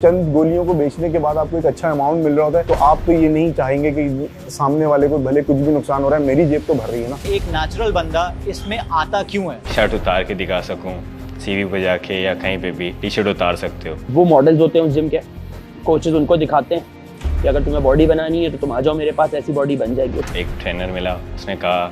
चंद गोलियों को बेचने के बाद आपको एक अच्छा अमाउंट मिल रहा होता है, तो आप तो ये नहीं चाहेंगे कि सामने वाले को भले कुछ भी नुकसान हो रहा है, मेरी जेब तो भर रही है ना। एक नेचुरल बंदा इसमें आता क्यों है? शर्ट उतार के दिखा सकूं, सीवी पे जाके या कहीं पे भी टी शर्ट उतार सकते हो। वो मॉडल्स होते हैं उस जिम के, कोचेज उनको दिखाते हैं कि अगर तुम्हें बॉडी बनानी है तो तुम आ जाओ मेरे पास, ऐसी बॉडी बन जाएगी। एक ट्रेनर मिला, उसने कहा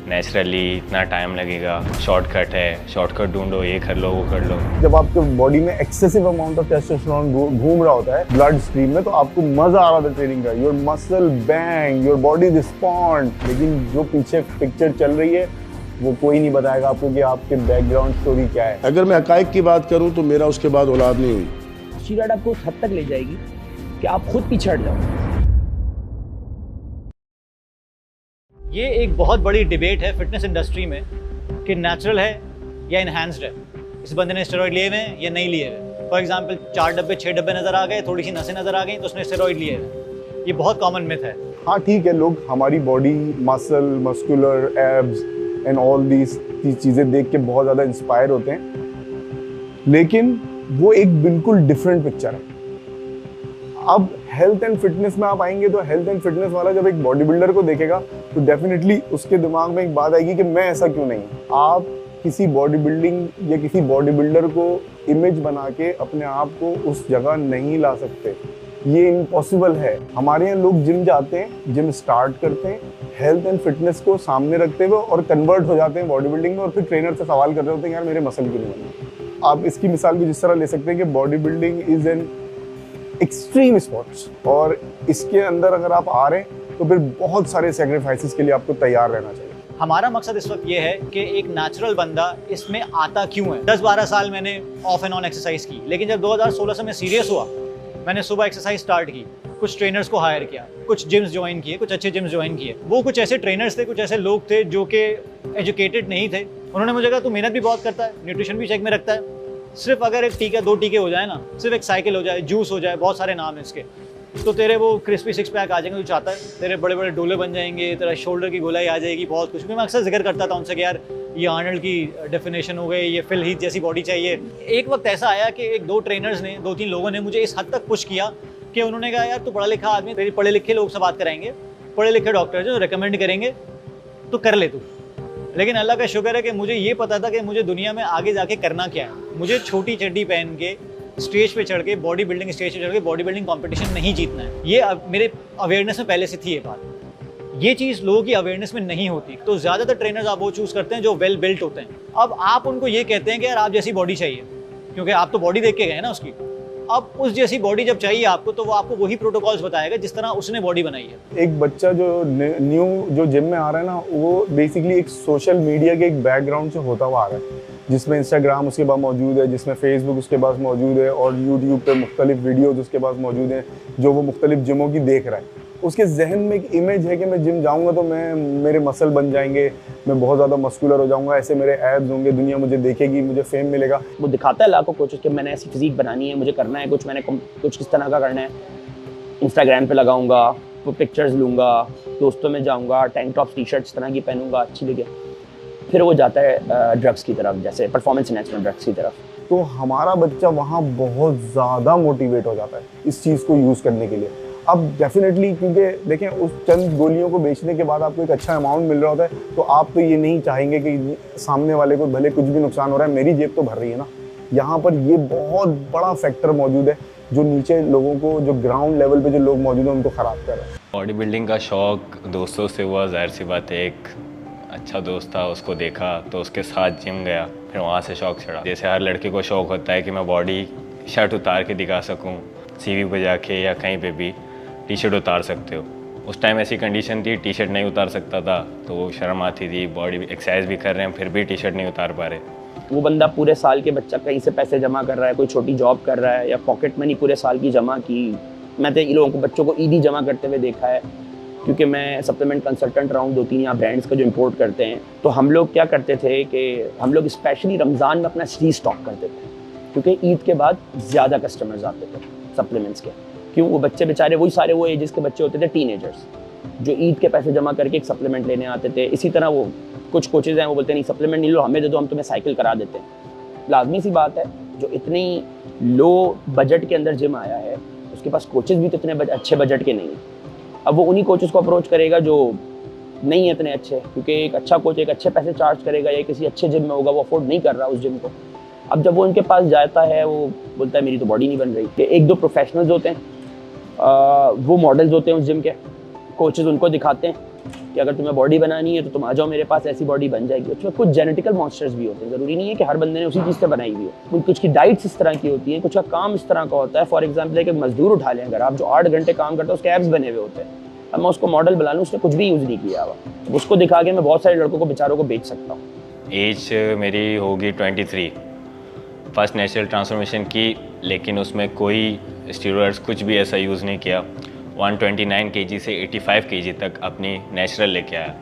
नेचुरली इतना टाइम लगेगा, शॉर्टकट है, शॉर्टकट ढूंढो, ये कर लो वो कर लो। जब आपके बॉडी में एक्सेसिव अमाउंट ऑफ टेस्टोस्टेरोन घूम रहा होता है ब्लड स्ट्रीम में, तो आपको मजा आ रहा था ट्रेनिंग का, your muscle bang, your body respond. लेकिन जो पीछे पिक्चर चल रही है वो कोई नहीं बताएगा आपको कि आपके बैकग्राउंड स्टोरी क्या है। अगर मैं हकायक की बात करूं तो मेरा उसके बाद औलाद नहीं हुई। शीराट आपको उस हद तक ले जाएगी कि आप खुद पीछे हट जाओ। ये एक बहुत बड़ी डिबेट है फिटनेस इंडस्ट्री में कि नेचुरल है या इनहैंस्ड है। इस बंदे ने स्टेरॉइड लिए हुए हैं या नहीं लिए हुए। फॉर एग्जांपल 4 डब्बे 6 डब्बे नजर आ गए, थोड़ी सी नसें नजर आ गई तो उसने स्टेरॉइड लिए हुए। ये बहुत कॉमन मिथ है। हाँ ठीक है, लोग हमारी body muscle muscular abs and all these चीज़ें देख के बहुत ज़्यादा इंस्पायर होते हैं, लेकिन वो एक बिल्कुल डिफरेंट पिक्चर है। अब हेल्थ एंड फिटनेस में आप आएंगे तो हेल्थ एंड फिटनेस वाला जब एक बॉडी बिल्डर को देखेगा तो डेफिनेटली उसके दिमाग में एक बात आएगी कि मैं ऐसा क्यों नहीं। आप किसी बॉडी बिल्डिंग या किसी बॉडी बिल्डर को इमेज बना के अपने आप को उस जगह नहीं ला सकते, ये इम्पॉसिबल है। हमारे यहाँ लोग जिम जाते हैं, जिम स्टार्ट करते हैं, हेल्थ एंड फिटनेस को सामने रखते हुए और कन्वर्ट हो जाते हैं बॉडी बिल्डिंग में, और फिर ट्रेनर से सवाल कर रहे होते हैं यार मेरे मसल क्यों नहीं बने। आप इसकी मिसाल भी जिस तरह ले सकते हैं कि body building is an extreme sports, और इसके अंदर अगर आप आ रहे हैं तो फिर बहुत सारे सेक्रीफाइसेस के लिए आपको तैयार रहना चाहिए। हमारा मकसद इस वक्त ये है कि एक नेचुरल बंदा इसमें आता क्यों है। 10-12 साल मैंने ऑफ एंड ऑन एक्सरसाइज की, लेकिन जब 2016 से मैं सीरियस हुआ, मैंने सुबह एक्सरसाइज स्टार्ट की, कुछ ट्रेनर्स को हायर किया, कुछ जिम्स ज्वाइन किए, कुछ अच्छे जिम्स ज्वाइन किए। वो कुछ ऐसे ट्रेनर्स थे, कुछ ऐसे लोग थे जो कि एजुकेटेड नहीं थे। उन्होंने मुझे कहा तू मेहनत भी बहुत करता है, न्यूट्रिशन भी चेक में रखता है, सिर्फ अगर एक टीका 2 टीके हो जाए ना, सिर्फ एक साइकिल हो जाए, जूस हो जाए, बहुत सारे नाम है इसके, तो तेरे वो क्रिस्पी 6 पैक आ जाएंगे, तू चाहता है, तेरे बड़े बड़े डोले बन जाएंगे, तेरा शोल्डर की गोलाई आ जाएगी, बहुत कुछ। मैं अक्सर जिक्र करता था उनसे कि यार ये आर्नल्ड की डेफिनेशन हो गई, ये फिल हीथ जैसी बॉडी चाहिए। एक वक्त ऐसा आया कि 1-2 ट्रेनर्स ने, 2-3 लोगों ने मुझे इस हद तक पुश किया कि उन्होंने कहा यार तू पढ़ा लिखा आदमी, तेरी पढ़े लिखे लोग से बात कराएंगे, पढ़े लिखे डॉक्टर जो रिकमेंड करेंगे तो कर ले तू। लेकिन अल्लाह का शुक्र है कि मुझे ये पता था कि मुझे दुनिया में आगे जाके करना क्या है। मुझे छोटी चड्डी पहन के स्टेज पे चढ़ के बॉडी बिल्डिंग स्टेज पे चढ़ के बॉडी बिल्डिंग कंपटीशन नहीं जीतना है। ये मेरे अवेयरनेस में पहले से थी ये बात। ये चीज़ लोगों की अवेयरनेस में नहीं होती, तो ज़्यादातर ट्रेनर्स आप वो चूज़ करते हैं जो वेल बिल्ट होते हैं। अब आप उनको ये कहते हैं कि यार आप जैसी बॉडी चाहिए, क्योंकि आप तो बॉडी देख के गए ना उसकी। अब उस जैसी बॉडी जब चाहिए आपको, तो वो आपको वही प्रोटोकॉल्स बताएगा जिस तरह उसने बॉडी बनाई है। एक बच्चा जो न्यू जो जिम में आ रहा है ना, वो बेसिकली एक सोशल मीडिया के एक बैकग्राउंड से होता हुआ आ रहा है, जिसमें इंस्टाग्राम उसके पास मौजूद है, जिसमें फेसबुक उसके पास मौजूद है, और यूट्यूब पे मुख्तलिफ वीडियोज उसके पास मौजूद हैं जो वो मुख्तलिफ जिमों की देख रहा है। उसके जहन में एक इमेज है कि मैं जिम जाऊंगा तो मेरे मसल बन जाएंगे, मैं बहुत ज़्यादा मस्कुलर हो जाऊंगा, ऐसे मेरे एब्स होंगे, दुनिया मुझे देखेगी, मुझे फेम मिलेगा। वो दिखाता है लाखों कोचेस कि मैंने ऐसी फिजिक बनानी है, मुझे करना है कुछ, मैंने कुछ किस तरह का करना है, इंस्टाग्राम पे लगाऊंगा, वो पिक्चर्स लूँगा, दोस्तों में जाऊँगा, टैंक टॉप टी शर्ट इस तरह की पहनूंगा अच्छी लगे, फिर वो जाता है ड्रग्स की तरफ, जैसे परफॉर्मेंस एनहांसमेंट ड्रग्स की तरफ। तो हमारा बच्चा वहाँ बहुत ज़्यादा मोटिवेट हो जाता है इस चीज़ को यूज़ करने के लिए। अब डेफिनेटली, क्योंकि देखें उस चंद गोलियों को बेचने के बाद आपको एक अच्छा अमाउंट मिल रहा होता है, तो आप तो ये नहीं चाहेंगे कि सामने वाले को भले कुछ भी नुकसान हो रहा है, मेरी जेब तो भर रही है ना। यहाँ पर ये बहुत बड़ा फैक्टर मौजूद है जो नीचे लोगों को, जो ग्राउंड लेवल पे जो लोग मौजूद हैं उनको ख़राब कर रहा है। बॉडी बिल्डिंग का शौक दोस्तों से हुआ, जाहिर सी बात है, एक अच्छा दोस्त था, उसको देखा तो उसके साथ जिम गया, फिर वहाँ से शौक चढ़ा। जैसे हर लड़के को शौक होता है कि मैं बॉडी शर्ट उतार के दिखा सकूँ, सीवी पे जाके या कहीं पे भी टी शर्ट उतार सकते हो। उस टाइम ऐसी कंडीशन थी, टी शर्ट नहीं उतार सकता था, तो वो शर्म आती थी। बॉडी एक्सरसाइज भी कर रहे हैं फिर भी टी शर्ट नहीं उतार पा रहे। वो बंदा पूरे साल के बच्चा कहीं से पैसे जमा कर रहा है, कोई छोटी जॉब कर रहा है, या पॉकेट मनी पूरे साल की जमा की। मैं तो इन लोगों को, बच्चों को ईदी जमा करते हुए देखा है, क्योंकि मैं सप्लीमेंट कंसल्टेंट रहा हूँ 2-3 यहाँ ब्रांड्स का जो इंपोर्ट करते हैं। तो हम लोग क्या करते थे कि हम लोग स्पेशली रमज़ान में अपना री स्टॉक करते थे, क्योंकि ईद के बाद ज़्यादा कस्टमर्स आते थे सप्लीमेंट्स के। क्यों? वो बच्चे बेचारे वही सारे वो एजेस के बच्चे होते थे, टीनेजर्स, जो ईद के पैसे जमा करके एक सप्लीमेंट लेने आते थे। इसी तरह वो कुछ कोचेज़ हैं वो बोलते नहीं सप्लीमेंट नहीं लो, हमें दे दो, हम तुम्हें साइकिल करा देते हैं। लाजमी सी बात है जो इतनी लो बजट के अंदर जिम आया है, उसके पास कोचेज़ भी तो इतने अच्छे बजट के नहीं हैं। अब वो उन्हीं कोचेज़ को अप्रोच करेगा जो नहीं है इतने अच्छे, क्योंकि एक अच्छा कोच एक अच्छे पैसे चार्ज करेगा या किसी अच्छे जिम में होगा, वो अफोर्ड नहीं कर रहा उस जिम को। अब जब वो उनके पास जाता है, वो बोलता है मेरी तो बॉडी नहीं बन रही। कि एक दो प्रोफेशनल्स होते हैं, वो मॉडल्स होते हैं उस जिम के, कोचेज़ उनको दिखाते हैं कि अगर तुम्हें बॉडी बनानी है तो तुम आ जाओ मेरे पास, ऐसी बॉडी बन जाएगी। उसमें कुछ जेनेटिकल मॉन्स्टर्स भी होते हैं, ज़रूरी नहीं है कि हर बंदे ने उसी चीज़ से बनाई हुई हो। कुछ की डाइट्स इस तरह की होती है, कुछ का काम इस तरह का होता है। फॉर एग्जाम्पल एक मजदूर उठा लें अगर आप, जो 8 घंटे काम करता है, उसके एब्स बने हुए होते हैं। अब मैं उसको मॉडल बना लूँ, उसने कुछ भी यूज़ नहीं किया हुआ, उसको दिखा के मैं बहुत सारे लड़कों को बेचारों को बेच सकता हूँ। एज मेरी होगी 23। फर्स्ट नेचुरल ट्रांसफॉर्मेशन की, लेकिन उसमें कोई स्टीरॉयड्स कुछ भी ऐसा यूज़ नहीं किया। 129 kg से 85 kg तक अपनी नेचुरल लेके आया,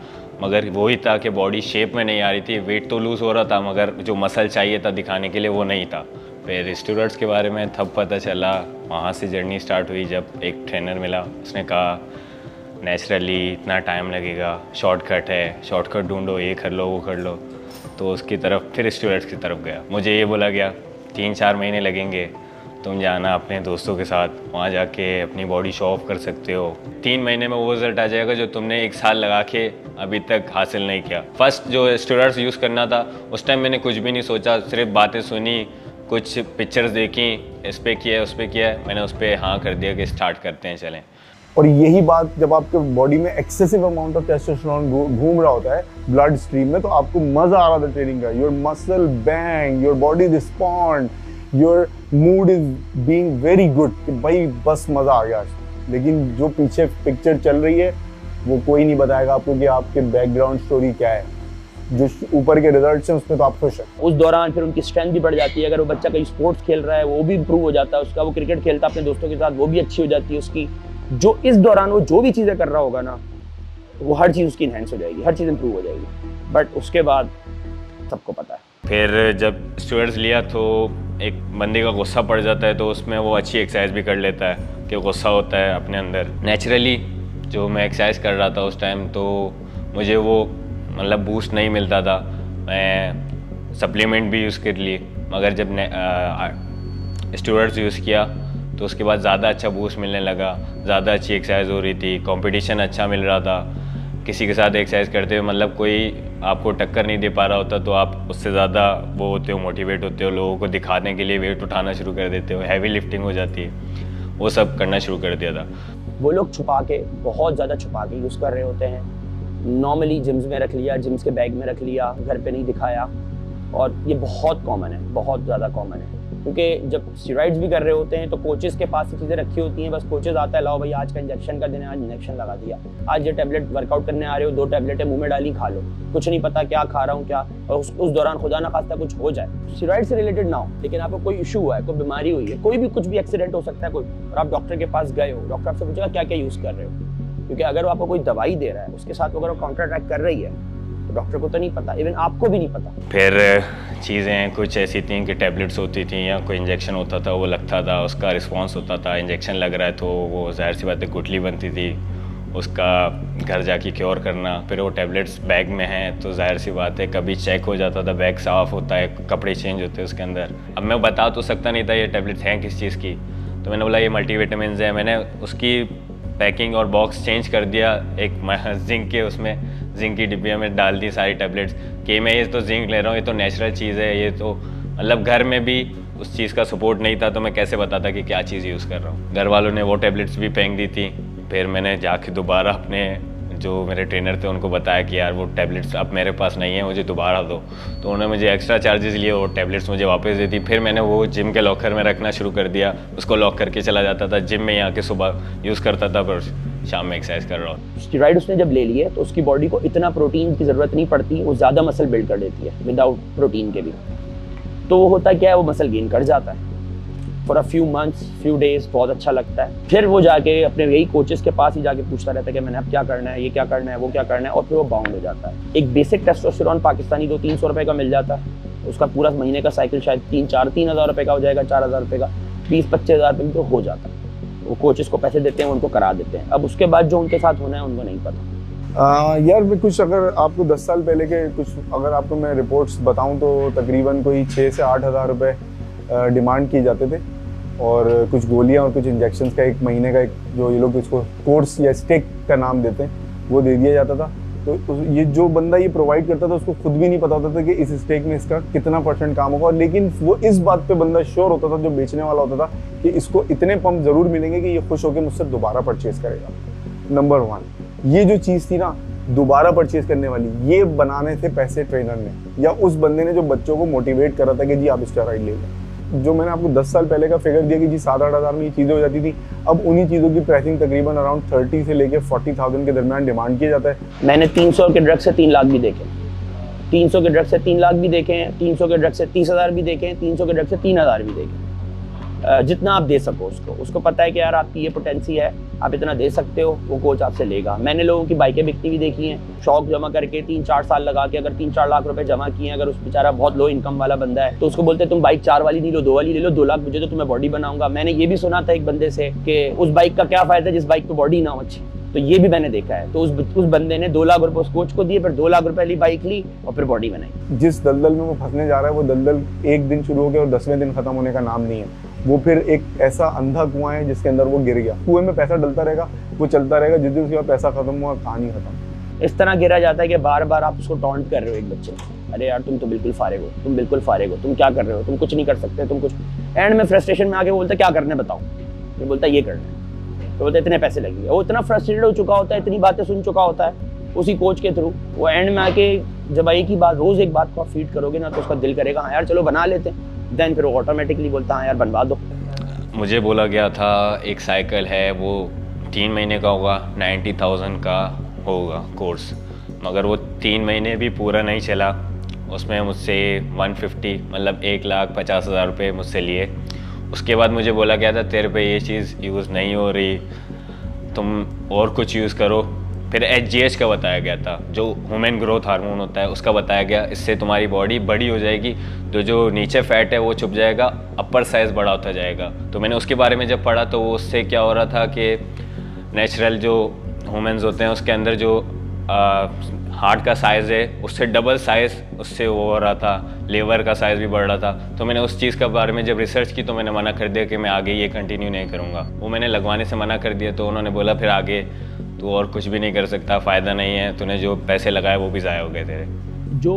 मगर वही था कि बॉडी शेप में नहीं आ रही थी। वेट तो लूज़ हो रहा था, मगर जो मसल चाहिए था दिखाने के लिए वो नहीं था। फिर स्टीरॉयड्स के बारे में तब पता चला, वहाँ से जर्नी स्टार्ट हुई जब एक ट्रेनर मिला, उसने कहा नेचुरली इतना टाइम लगेगा, शॉर्टकट है, शॉर्टकट ढूंढो, ये कर लो वो कर लो। तो उसकी तरफ फिर स्टीरॉयड्स की तरफ गया। मुझे ये बोला गया 3-4 महीने लगेंगे, तुम जाना अपने दोस्तों के साथ, वहाँ जाके अपनी बॉडी शो ऑफ कर सकते हो। 3 महीने में वो रिजल्ट आ जाएगा जो तुमने 1 साल लगा के अभी तक हासिल नहीं किया। फर्स्ट जो स्टीरॉयड्स यूज़ करना था उस टाइम मैंने कुछ भी नहीं सोचा, सिर्फ बातें सुनी, कुछ पिक्चर्स देखी, इस पर किया उस पर किया, मैंने उस पर हाँ कर दिया कि स्टार्ट करते हैं चलें। और यही बात जब आपके बॉडी में एक्सेसिव अमाउंट ऑफ टेस्टोस्टेरोन घूम रहा होता है ब्लड स्ट्रीम में, तो आपको मजा आ रहा था ट्रेनिंग का। Your muscle bang, your body respond, your mood is being very good कि भाई बस मजा आ गया। लेकिन जो पीछे पिक्चर चल रही है वो कोई नहीं बताएगा आपको कि आपके बैकग्राउंड स्टोरी क्या है। जो ऊपर के रिजल्ट्स हैं उस पर तो आप खुश हैं। उस दौरान फिर उनकी स्ट्रेंथ भी बढ़ जाती है। अगर वो बच्चा कहीं स्पोर्ट्स खेल रहा है वो भी इंप्रूव हो जाता है उसका, वो क्रिकेट खेलता है अपने दोस्तों के साथ वो भी अच्छी हो जाती है उसकी। जो इस दौरान वो जो भी चीज़ें कर रहा होगा ना, वो हर चीज़ उसकी इनहेंस हो जाएगी, हर चीज़ इंप्रूव हो जाएगी। बट उसके बाद सबको पता है। फिर जब स्टीरॉयड्स लिया तो एक बंदे का गुस्सा पड़ जाता है, तो उसमें वो अच्छी एक्सरसाइज भी कर लेता है कि गुस्सा होता है अपने अंदर। नेचुरली जो मैं एक्सरसाइज कर रहा था उस टाइम, तो मुझे वो मतलब बूस्ट नहीं मिलता था। मैं सप्लीमेंट भी यूज़ कर लिए, मगर जब स्टीरॉयड्स यूज़ किया तो उसके बाद ज़्यादा अच्छा बूस्ट मिलने लगा, ज़्यादा अच्छी एक्सरसाइज हो रही थी, कंपटीशन अच्छा मिल रहा था। किसी के साथ एक्सरसाइज करते हुए मतलब कोई आपको टक्कर नहीं दे पा रहा होता, तो आप उससे ज़्यादा वो होते हो, मोटिवेट होते हो, लोगों को दिखाने के लिए वेट उठाना शुरू कर देते हो, हैवी लिफ्टिंग हो जाती है, वो सब करना शुरू कर दिया था। वो लोग छुपा के, बहुत ज़्यादा छुपा के यूज़ कर रहे होते हैं। नॉर्मली जिम्स में रख लिया, जिम्स के बैग में रख लिया, घर पे नहीं दिखाया। और ये बहुत कॉमन है, बहुत ज़्यादा कॉमन है, क्योंकि जब स्टीरॉइड्स भी कर रहे होते हैं तो कोचेज़ के पास ये चीज़ें रखी होती हैं। बस कोचेज़ आता है, लाओ भाई आज का इंजेक्शन का दिन है, आज इंजेक्शन लगा दिया, आज ये टैबलेट वर्कआउट करने आ रहे हो, 2 टैबलेटें मुंह में डाली, खा लो। कुछ नहीं पता क्या खा रहा हूँ क्या, और उस दौरान खुदा ना खास्ता कुछ हो जाए, स्टीरॉइड से रिलेटेड ना हो, लेकिन आपको कोई इशू हुआ है, कोई बीमारी हुई है, कोई भी कुछ भी एक्सीडेंट हो सकता है कोई, और आप डॉक्टर के पास गए हो, डॉक्टर आपसे पूछेगा क्या क्या यूज़ कर रहे हो, क्योंकि अगर वो आपको कोई दवाई दे रहा है उसके साथ अगर वो काउंटर अटैक कर रही है तो डॉक्टर को तो नहीं पता, इवन आपको भी नहीं पता। फिर चीज़ें कुछ ऐसी थी कि टैबलेट्स होती थी या कोई इंजेक्शन होता था, वो लगता था, उसका रिस्पांस होता था। इंजेक्शन लग रहा है तो वो जाहिर सी बात है गुठली बनती थी, उसका घर जाके क्योर करना। फिर वो टैबलेट्स बैग में हैं तो जाहिर सी बात है कभी चेक हो जाता था, बैग साफ़ होता है, कपड़े चेंज होते हैं उसके अंदर। अब मैं बता तो सकता नहीं था ये टैबलेट्स हैं किस चीज़ की, तो मैंने बोला ये मल्टीविटामिन्स है। मैंने उसकी पैकिंग और बॉक्स चेंज कर दिया, एक जिंक के उसमें जिंक की डिब्बिया में डाल दी सारी टैबलेट्स कि मैं ये तो जिंक ले रहा हूँ, ये तो नेचुरल चीज़ है, ये तो मतलब घर में भी उस चीज़ का सपोर्ट नहीं था, तो मैं कैसे बताता कि क्या चीज़ यूज़ कर रहा हूँ। घर वालों ने वो टैबलेट्स भी फेंक दी थी। फिर मैंने जाके दोबारा अपने जो मेरे ट्रेनर थे उनको बताया कि यार वो टैबलेट्स अब मेरे पास नहीं है, मुझे दोबारा दो। तो उन्होंने मुझे एक्स्ट्रा चार्जेस लिए, वो टैबलेट्स मुझे वापस दे दी। फिर मैंने वो जिम के लॉकर में रखना शुरू कर दिया, उसको लॉक करके चला जाता था, जिम में ही आके सुबह यूज़ करता था, पर शाम में एक्सरसाइज कर रहा हूँ। स्टीरॉइड उसने जब ले लिए तो उसकी बॉडी को इतना प्रोटीन की ज़रूरत नहीं पड़ती, वो ज़्यादा मसल बिल्ड कर देती है विदाउट प्रोटीन के भी। तो वो होता क्या है, वो मसल गेन कर जाता है for a few months, few days, बहुत अच्छा लगता है। फिर वो जाके अपने यही कोचेस के पास ही जाके पूछता रहता है कि मैंने अब क्या करना है, ये क्या करना है, वो क्या करना है, और फिर वो बाउंड हो जाता है। एक बेसिक टेस्टोस्टेरोन पाकिस्तानी 200-300 रुपये का मिल जाता है, उसका पूरा महीने का साइकिल शायद 3,000 रुपये का हो जाएगा, 4,000 रुपये का, 20-25 हज़ार रुपये में तो हो जाता है। वो कोचेस को पैसे देते हैं, उनको करा देते हैं। अब उसके बाद जो उनके साथ होना है उनको नहीं पता। यार मैं कुछ अगर आपको 10 साल पहले के कुछ अगर आपको मैं रिपोर्ट्स बताऊं तो तकरीबन कोई 6 से 8 हज़ार रुपये डिमांड किए जाते थे और कुछ गोलियां और कुछ इंजेक्शंस का 1 महीने का एक जो ये लोग इसको कोर्स या स्टेक का नाम देते हैं वो दे दिया जाता था। तो ये जो बंदा ये प्रोवाइड करता था उसको खुद भी नहीं पता होता था कि इस स्टेक में इसका कितना % काम होगा, लेकिन वो इस बात पे बंदा श्योर होता था जो बेचने वाला होता था कि इसको इतने पंप ज़रूर मिलेंगे कि ये खुश होकर मुझसे दोबारा परचेज करेगा। नंबर 1 ये जो चीज़ थी ना दोबारा परचेज करने वाली, ये बनाने थे पैसे ट्रेनर ने या उस बंदे ने जो बच्चों को मोटिवेट करा था कि जी आप स्टेरॉइड ले लो। जो मैंने आपको 10 साल पहले का फिगर दिया कि जी 7-8 हज़ार में ये चीज़ें हो जाती थी, अब उन्हीं चीज़ों की प्राइसिंग तकरीबन अराउंड 30 से लेके 40,000 के दरमियान डिमांड किया जाता है। मैंने 300 के ड्रग से 3 लाख भी देखे, 300 के ड्रग से 3 लाख भी देखे हैं, 300 के ड्रग से 30,000 भी देखे हैं, 300 के ड्रग से 3,000 भी देखे। जितना आप दे सको उसको पता है कि यार आपकी ये पोटेंसी है, आप इतना दे सकते हो, वो कोच आपसे लेगा। मैंने लोगों की बाइकें बिकती भी देखी हैं, शौक जमा करके 3-4 साल लगा के अगर 3-4 लाख रुपए जमा किए, अगर उस बेचारा बहुत लो इनकम वाला बंदा है तो उसको बोलते हैं तुम बाइक 4 वाली नहीं लो, 2 वाली ले लो, 2 लाख मुझे तो तुम्हें बॉडी बनाऊंगा। मैंने ये भी सुना था एक बंदे से कि उस बाइक का क्या फायदा जिस बाइक पे बॉडी ना हो अच्छी, तो ये भी मैंने देखा है। तो उस बंदे ने 2 लाख रुपए उस कोच को दिए, फिर 2 लाख रुपए वाली बाइक ली और फिर बॉडी बनाई। जिस दलदल में वो फंसने जा रहा है वो दलदल एक दिन शुरू हो गया और 10वें दिन खत्म होने का नाम नहीं है। वो फिर एक ऐसा अंधा कुआं है जिसके अंदर वो गिर गया। कुएं में पैसा डलता रहेगा, वो चलता रहेगा, जिस दिन उसके बाद पैसा खत्म हुआ कहानी खत्म। इस तरह गिरा जाता है कि बार बार आप उसको टॉन्ट कर रहे हो एक बच्चे, अरे यार तुम तो बिल्कुल फारिग हो, तुम बिल्कुल फारिग हो, तुम क्या कर रहे हो, तुम कुछ नहीं कर सकते, तुम कुछ। एंड में फ्रस्ट्रेशन में आके बोलता क्या करना है बताओ, ये बोलता ये करना है, तो बोलते इतने पैसे लगेंगे। वो इतना फ्रस्ट्रेटेड हो चुका होता है, इतनी बातें सुन चुका होता है उसी कोच के थ्रू। वो एंड में आके जब एक ही बात, रोज एक बात को आप फीड करोगे ना तो उसका दिल करेगा हाँ यार चलो बना लेते हैं, देन फिर वो ऑटोमेटिकली बोलता हाँ यार बनवा दो। मुझे बोला गया था एक साइकिल है वो 3 महीने का होगा, 90,000 का होगा कोर्स, मगर वो 3 महीने भी पूरा नहीं चला। उसमें मुझसे 150 मतलब 1,50,000 रुपये मुझसे लिए। उसके बाद मुझे बोला गया था तेरे पे ये चीज़ यूज़ नहीं हो रही, तुम और कुछ यूज़ करो। फिर HGH का बताया गया था, जो ह्यूमन ग्रोथ हार्मोन होता है उसका बताया गया, इससे तुम्हारी बॉडी बड़ी हो जाएगी, तो जो नीचे फैट है वो छुप जाएगा, अपर साइज़ बड़ा होता जाएगा। तो मैंने उसके बारे में जब पढ़ा तो उससे क्या हो रहा था कि नेचुरल जो ह्यूमन्स होते हैं उसके अंदर जो हार्ट का साइज़ है उससे डबल साइज़ उससे वो हो रहा था, लेवर का साइज़ भी बढ़ रहा था। तो मैंने उस चीज़ के बारे में जब रिसर्च की तो मैंने मना कर दिया कि मैं आगे ये कंटिन्यू नहीं करूँगा। वो मैंने लगवाने से मना कर दिया, तो उन्होंने बोला फिर आगे तू और कुछ भी नहीं कर सकता, फ़ायदा नहीं है, तूने जो पैसे लगाए वो भी ज़ाया हो गए तेरे। जो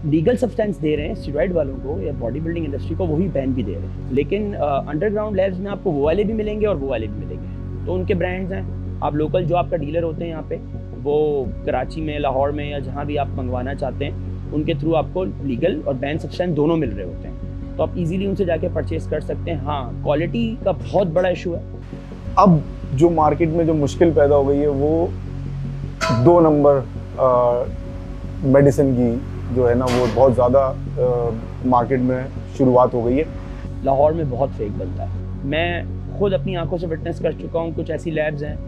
लीगल सब्सटेंस दे रहे हैं स्टेरॉइड वालों को या बॉडी बिल्डिंग इंडस्ट्री को, वही बैन भी दे रहे हैं, लेकिन अंडरग्राउंड लैब्स में आपको वो वाले भी मिलेंगे और वो वाले भी मिलेंगे। तो उनके ब्रांड्स हैं, आप लोकल जो आपका डीलर होते हैं यहाँ पे, वो कराची में, लाहौर में या जहाँ भी आप मंगवाना चाहते हैं, उनके थ्रू आपको लीगल और बैन सब्सटेंस दोनों मिल रहे होते हैं, तो आप इजीली उनसे जाके परचेज कर सकते हैं। हाँ, क्वालिटी का बहुत बड़ा इशू है। अब जो मार्केट में जो मुश्किल पैदा हो गई है वो 2 नंबर मेडिसिन की जो है ना वो बहुत ज़्यादा मार्केट में शुरुआत हो गई है। लाहौर में बहुत फेक बनता है, मैं खुद अपनी आंखों से विटनेस कर चुका हूँ। कुछ ऐसी लैब्स हैं,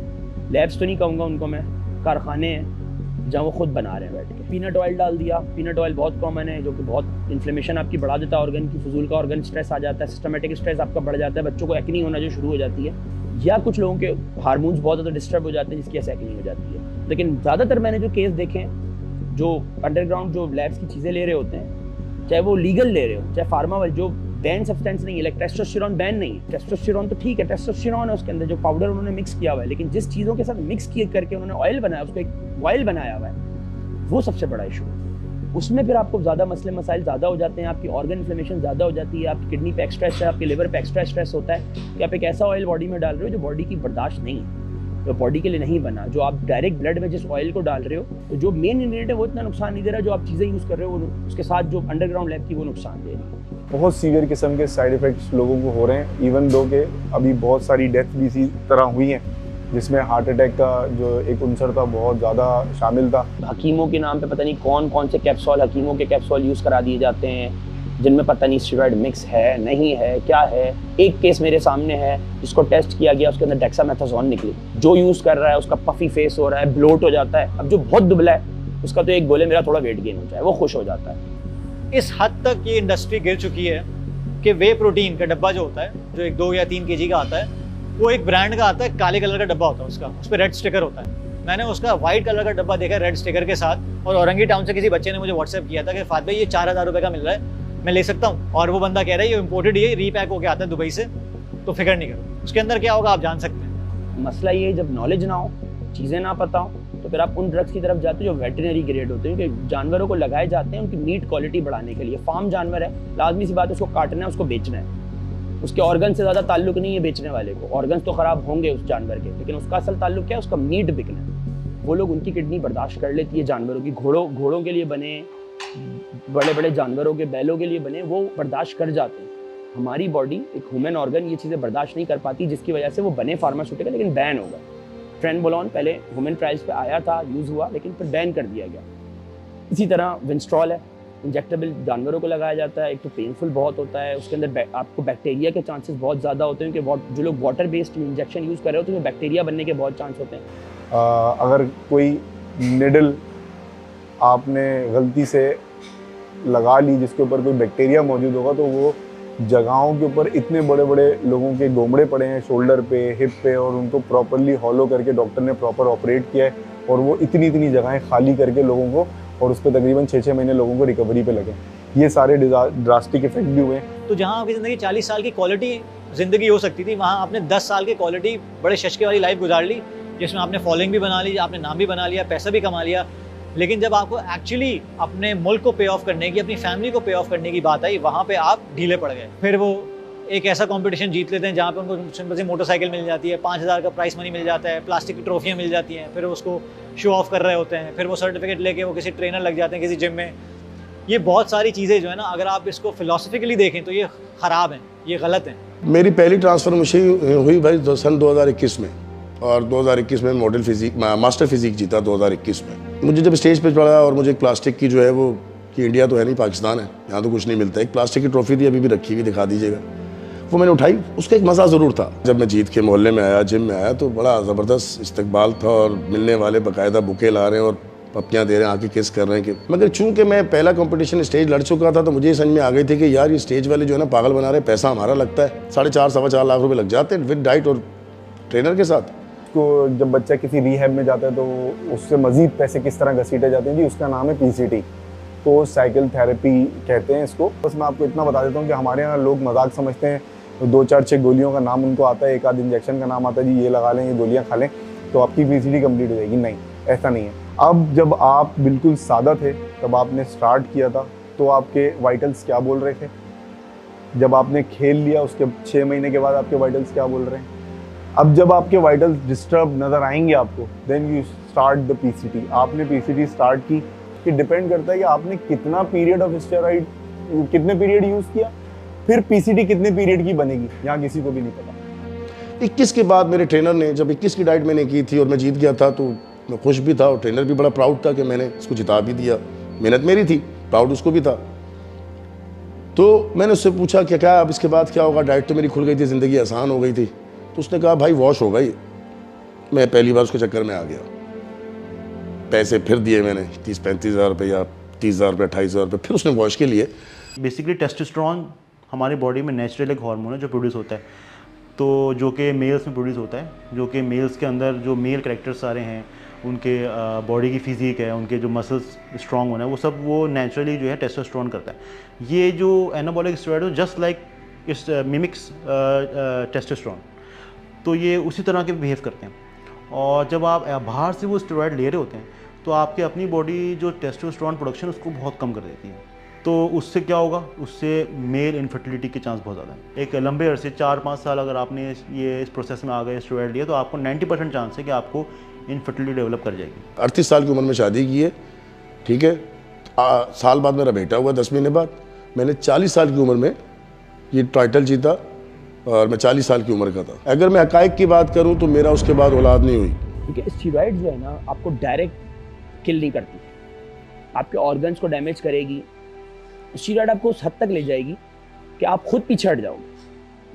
लैब्स तो नहीं कहूँगा उनको मैं, कारखाने हैं जहाँ वो खुद बना रहे हैं बैठ के। पीनट ऑयल डाल दिया, पीनट ऑयल बहुत कॉमन है जो कि बहुत इन्फ्लेमेशन आपकी बढ़ा देता है, ऑर्गन की, फजूल का ऑर्गन स्ट्रेस आ जाता है, सिस्टमेटिक स्ट्रेस आपका बढ़ जाता है, बच्चों को एक्नी होना जो शुरू हो जाती है, या कुछ लोगों के हार्मोन्स बहुत ज़्यादा डिस्टर्ब हो जाते हैं जिसकी ऐसे एक्नी हो जाती है। लेकिन ज़्यादातर मैंने जो केस देखे हैं, जो अंडरग्राउंड जो लैब्स की चीज़ें ले रहे होते हैं, चाहे वो लीगल ले रहे हो, चाहे फार्मा वाले, जो बैन सब्सटेंस नहीं है, लाइक टेस्टोस्टेरोन बैन नहीं है। टेस्टोस्टेरोन तो ठीक है, टेस्टोस्टेरोन है उसके अंदर, जो पाउडर उन्होंने मिक्स किया हुआ है, लेकिन जिस चीज़ों के साथ मिक्स किए करके उन्होंने ऑयल बनाया, उसको एक ऑयल बनाया हुआ है, वो सबसे बड़ा इशू है। उसमें फिर आपको ज़्यादा मसले मसाइल ज़्यादा हो जाते हैं, आपकी ऑर्गन इन्फ्लेमेशन ज़्यादा हो जाती है, आपकी किडनी पे एक्स्ट्रा स्ट्रेस, आपके लिवर पे एक्स्ट्रा स्ट्रेस होता है कि आप एक ऐसा ऑयल बॉडी में डाल रहे हो जो बॉडी की बर्दाश्त नहीं है, जो बॉडी के लिए नहीं बना। जो आप डायरेक्ट ब्लड में जिस ऑयल को डाल रहे हो, तो जो मेन इंग्रेडिएंट है वो इतना नुकसान नहीं दे रहा, जो आप चीज़ें यूज़ कर रहे हो उसके साथ जो अंडरग्राउंड लैब की वो नुकसान दे रही है। बहुत सीवियर किस्म के साइड इफ़ेक्ट्स लोगों को हो रहे हैं, इवन दो के अभी बहुत सारी डेथ भी इसी तरह हुई हैं, जिसमें हार्ट अटैक का जो एक अंसर था बहुत ज़्यादा शामिल था। हकीमों के नाम पे पता नहीं कौन कौन से कैप्सूल, हकीमों के कैप्सूल यूज़ करा दिए जाते हैं जिनमें पता नहीं स्टेरॉइड मिक्स है नहीं है क्या है। एक केस मेरे सामने है जिसको टेस्ट किया गया, उसके अंदर डेक्सामेथासोन निकली। जो यूज़ कर रहा है उसका पफी फेस हो रहा है, ब्लोट हो जाता है। अब जो बहुत दुबला है उसका तो एक बोले मेरा थोड़ा वेट गेन हो जाए, वो खुश हो जाता है। इस हद तक ये इंडस्ट्री गिर चुकी है कि वे प्रोटीन का डब्बा जो होता है, जो एक 2 या 3 kg का आता है, वो एक ब्रांड का आता है, काले कलर का डब्बा होता है उसका, उस पर रेड स्टिकर होता है। मैंने उसका वाइट कलर का डब्बा देखा रेड स्टिकर के साथ, और औरंगी टाउन से किसी बच्चे ने मुझे व्हाट्सएप किया था कि फात भाई ये 4,000 रुपये का मिल रहा है, मैं ले सकता हूँ, और वो बंदा कह रहा है ये इम्पोर्टेड, ये रीपैक होके आता है दुबई से, तो फिक्र नहीं करो, उसके अंदर क्या होगा आप जान सकते हैं। मसला ये है जब नॉलेज ना हो, चीज़ें ना पता हो, तो फिर आप उन ड्रग्स की तरफ जाते हो जो वेटरनरी ग्रेड होते हैं, क्योंकि जानवरों को लगाए जाते हैं उनकी मीट क्वालिटी बढ़ाने के लिए। फार्म जानवर है, लाजमी सी बात है उसको काटना है, उसको बेचना है, उसके ऑर्गन से ज़्यादा ताल्लुक नहीं है बेचने वाले को। ऑर्गन्स तो ख़राब होंगे उस जानवर के, लेकिन उसका असल ताल्लुक क्या है, उसका मीट बिकना है। वो लोग उनकी किडनी बर्दाश्त कर लेती है जानवरों की, घोड़ों के लिए बने, बड़े बड़े जानवरों के, बैलों के लिए बने, वो बर्दाश्त कर जाते हैं। हमारी बॉडी, एक ह्यूमन ऑर्गन, ये चीज़ें बर्दाश्त नहीं कर पाती, जिसकी वजह से वो बने फार्मास्यूटिकल, लेकिन बैन होगा। ट्रेनबोलोन पहले ह्यूमन ट्रायल्स पे आया था, यूज़ हुआ, लेकिन फिर बैन कर दिया गया। इसी तरह विंस्ट्रॉल है, इंजेक्टेबल जानवरों को लगाया जाता है। एक तो पेनफुल बहुत होता है, उसके अंदर आपको बैक्टीरिया के चांसेस बहुत ज़्यादा होते हैं, क्योंकि जो लोग वाटर बेस्ड इंजेक्शन यूज़ कर रहे होते हैं, तो बैक्टीरिया बनने के बहुत चांस होते हैं। अगर कोई निडल आपने गलती से लगा ली जिसके ऊपर कोई बैक्टीरिया मौजूद होगा, तो वो जगहों के ऊपर इतने बड़े बड़े लोगों के गोमड़े पड़े हैं शोल्डर पे, हिप पे, और उनको प्रॉपरली हॉलो करके डॉक्टर ने प्रॉपर ऑपरेट किया है, और वो इतनी जगहें खाली करके लोगों को, और उस पर तकरीबन 6-6 महीने लोगों को रिकवरी पे लगे। ये सारे ड्रास्टिक इफेक्ट भी हुए हैं। तो जहाँ आपकी ज़िंदगी 40 साल की क्वालिटी ज़िंदगी हो सकती थी, वहाँ आपने 10 साल की क्वालिटी बड़े शशके वाली लाइफ गुजार ली, जिसमें आपने फॉलोइंग भी बना ली, आपने नाम भी बना लिया, पैसा भी कमा लिया। लेकिन जब आपको एक्चुअली अपने मुल्क को पे ऑफ करने की, अपनी फैमिली को पे ऑफ करने की बात आई, वहाँ पे आप ढीले पड़ गए। फिर वो एक ऐसा कंपटीशन जीत लेते हैं जहाँ पे उनको सिंपल सी मोटरसाइकिल मिल जाती है, 5,000 का प्राइस मनी मिल जाता है, प्लास्टिक की ट्रॉफियाँ मिल जाती हैं, फिर उसको शो ऑफ कर रहे होते हैं, फिर वो सर्टिफिकेट लेके वो किसी ट्रेनर लग जाते हैं किसी जिम में। ये बहुत सारी चीज़ें जो है ना, अगर आप इसको फिलोसफिकली देखें तो ये ख़राब हैं, ये गलत हैं। मेरी पहली ट्रांसफॉर्मेशन हुई भाई सन 2021 में, और 2021 में मॉडल फिजिक मास्टर फिजिक जीता 2021 में। मुझे जब स्टेज पे चढ़ा, और मुझे एक प्लास्टिक की जो है वो, कि इंडिया तो है नहीं, पाकिस्तान है, यहाँ तो कुछ नहीं मिलता, एक प्लास्टिक की ट्रॉफी थी, अभी भी रखी हुई, दिखा दीजिएगा। वो मैंने उठाई, उसका एक मज़ा ज़रूर था। जब मैं जीत के मोहल्ले में आया, जिम में आया, तो बड़ा ज़बरदस्त इस्तकबाल था, और मिलने वाले बाकायदा बुके ला रहे हैं और पप्पियाँ दे रहे हैं, आके किस कर रहे हैं कि। मगर चूंकि मैं पहला कंपटीशन स्टेज लड़ चुका था, तो मुझे समझ में आ गई थी कि यार ये स्टेज वाले जो है ना पागल बना रहे हैं, पैसा हमारा लगता है, 4.5-4.25 लाख रुपये लग जाते हैं विद डाइट और ट्रेनर के साथ। तो जब बच्चा किसी रीहैब में जाता है तो उससे मज़ीद पैसे किस तरह घसीटे जाते हैं जी, उसका नाम है पीसीटी, तो साइकिल थेरेपी कहते हैं इसको। बस मैं आपको इतना बता देता हूँ कि हमारे यहाँ लोग मजाक समझते हैं, 2-4-6 गोलियों का नाम उनको आता है, एक आध इंजेक्शन का नाम आता है, जी ये लगा लें, ये गोलियाँ खा लें तो आपकी पीसीटी कंप्लीट हो जाएगी। नहीं, ऐसा नहीं है। अब जब आप बिल्कुल सादा थे, तब आपने स्टार्ट किया था, तो आपके वाइटल्स क्या बोल रहे थे? जब आपने खेल लिया उसके 6 महीने के बाद आपके वाइटल्स क्या बोल रहे हैं? अब जब आपके वाइटल्स डिस्टर्ब नज़र आएंगे आपको, then you start the PCT. आपने पीसीटी स्टार्ट की, कि डिपेंड करता है कि आपने कितना पीरियड ऑफ स्टेरॉइड, कितने पीरियड यूज़ किया, फिर पीसीटी कितने पीरियड की बनेगी, यहाँ किसी को भी नहीं पता। 21 के बाद मेरे ट्रेनर ने, जब 21 की डाइट मैंने की थी और मैं जीत गया था, तो मैं खुश भी था, और ट्रेनर भी बड़ा प्राउड था कि मैंने इसको जिता भी दिया। मेहनत मेरी थी, प्राउड उसको भी था। तो मैंने उससे पूछा कि क्या अब इसके बाद क्या होगा, डाइट तो मेरी खुल गई थी, ज़िंदगी आसान हो गई थी। तो उसने कहा भाई वॉश हो गई। मैं पहली बार उसके चक्कर में आ गया, पैसे फिर दिए मैंने 30-35 हज़ार रुपये या 30 हज़ार रुपये, 28 हज़ार रुपये, फिर उसने वॉश के लिए। बेसिकली टेस्टोस्टेरोन हमारी बॉडी में नेचुरल एक हार्मोन है जो प्रोड्यूस होता है, तो जो कि मेल्स में प्रोड्यूस होता है, जो कि मेल्स के अंदर जो मेल कैरेक्टर्स सारे हैं, उनके बॉडी की फिजिक है, उनके जो मसल्स स्ट्रॉन्ग होना है, वो सब वो नेचुरली जो है टेस्टोस्टेरोन करता है। ये जो एनाबॉलिक स्टेरॉइड जस्ट लाइक इस मिमिक्स टेस्टोस्टेरोन, तो ये उसी तरह के बिहेव करते हैं। और जब आप बाहर से वो स्टेरॉइड ले रहे होते हैं, तो आपकी अपनी बॉडी जो टेस्टोस्टेरोन प्रोडक्शन उसको बहुत कम कर देती है। तो उससे क्या होगा, उससे मेल इनफर्टिलिटी के चांस बहुत ज़्यादा है। एक लंबे अरसे 4-5 साल अगर आपने ये इस प्रोसेस में आ गए स्टेरॉइड लिया, तो आपको 90% चांस है कि आपको इनफर्टिलिटी डेवलप कर जाएगी। 38 साल की उम्र में शादी की है, ठीक है। साल बाद मेरा बेटा हुआ, 10 महीने बाद। मैंने 40 साल की उम्र में ये टाइटल जीता, और मैं 40 साल की उम्र का था। अगर मैं हकाइक की बात करूं तो मेरा उसके बाद औलाद नहीं हुई। क्योंकि स्टेरॉइड जो है ना, आपको डायरेक्ट किल नहीं करती, आपके ऑर्गन्स को डैमेज करेगी। स्टेरॉइड आपको उस हद तक ले जाएगी कि आप खुद पीछे हट जाओगे,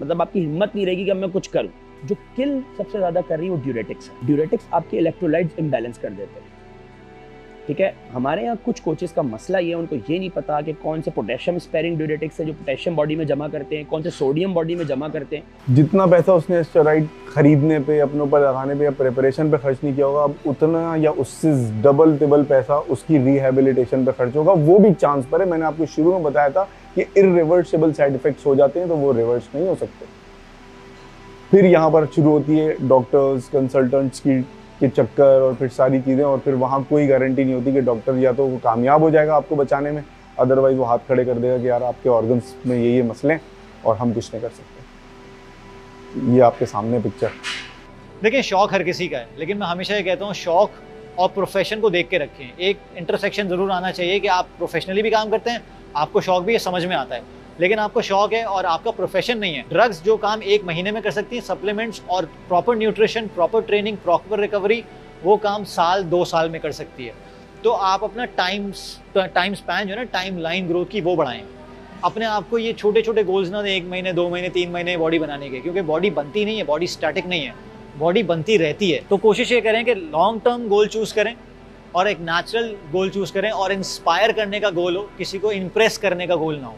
मतलब आपकी हिम्मत नहीं रहेगी कि अब मैं कुछ करूं। जो किल सबसे ज़्यादा कर रही है वो ड्यूरेटिक्स है। ड्यूरेटिक्स आपके इलेक्ट्रोलाइट्स इम्बैलेंस कर देते हैं, ठीक है। हमारे यहाँ कुछ कोचेस का मसला ये है, उनको ये नहीं पता कि कौन से पोटेशियम स्पेयरिंग ड्यूरेटिक्स है जो पोटेशियम बॉडी में जमा करते हैं, कौन से सोडियम बॉडी में जमा करते हैं। जितना पैसा उसने स्टेरॉइड खरीदने पे, अपने ऊपर लगाने पे या प्रिपरेशन पे खर्च नहीं किया होगा, अब उतना या उससे डबल टिबल पैसा उसकी रिहेबिलिटेशन पे खर्च होगा। वो भी चांस पर है। मैंने आपको शुरू में बताया था कि इररिवर्सिबल साइड इफेक्ट्स हो जाते हैं, तो वो रिवर्स नहीं हो सकते। फिर यहाँ पर शुरू होती है डॉक्टर्स कंसल्टेंट्स के चक्कर और फिर सारी चीज़ें, और फिर वहाँ कोई गारंटी नहीं होती कि डॉक्टर या तो वो कामयाब हो जाएगा आपको बचाने में, अदरवाइज वो हाथ खड़े कर देगा कि यार आपके ऑर्गन्स में ये मसले और हम कुछ नहीं कर सकते। ये आपके सामने पिक्चर। देखिए शौक हर किसी का है, लेकिन मैं हमेशा ये कहता हूँ शौक और प्रोफेशन को देख के रखें। एक इंटरसेक्शन ज़रूर आना चाहिए कि आप प्रोफेशनली भी काम करते हैं, आपको शौक भी ये समझ में आता है, लेकिन आपको शौक है और आपका प्रोफेशन नहीं है। ड्रग्स जो काम 1 महीने में कर सकती हैं, सप्लीमेंट्स और proper nutrition, proper training, proper recovery, वो काम साल 2 साल में कर सकती है। तो आप अपना टाइम स्पैन जो है ना, टाइम लाइन ग्रोथ की, वो बढ़ाएं। अपने आप को ये छोटे छोटे गोल्स ना दें 1 महीने 2 महीने 3 महीने बॉडी बनाने के, क्योंकि बॉडी बनती नहीं है, बॉडी स्टैटिक नहीं है, बॉडी बनती रहती है। तो कोशिश ये करें कि लॉन्ग टर्म गोल चूज करें और एक नेचुरल गोल चूज करें और इंस्पायर करने का गोल हो, किसी को इम्प्रेस करने का गोल ना हो।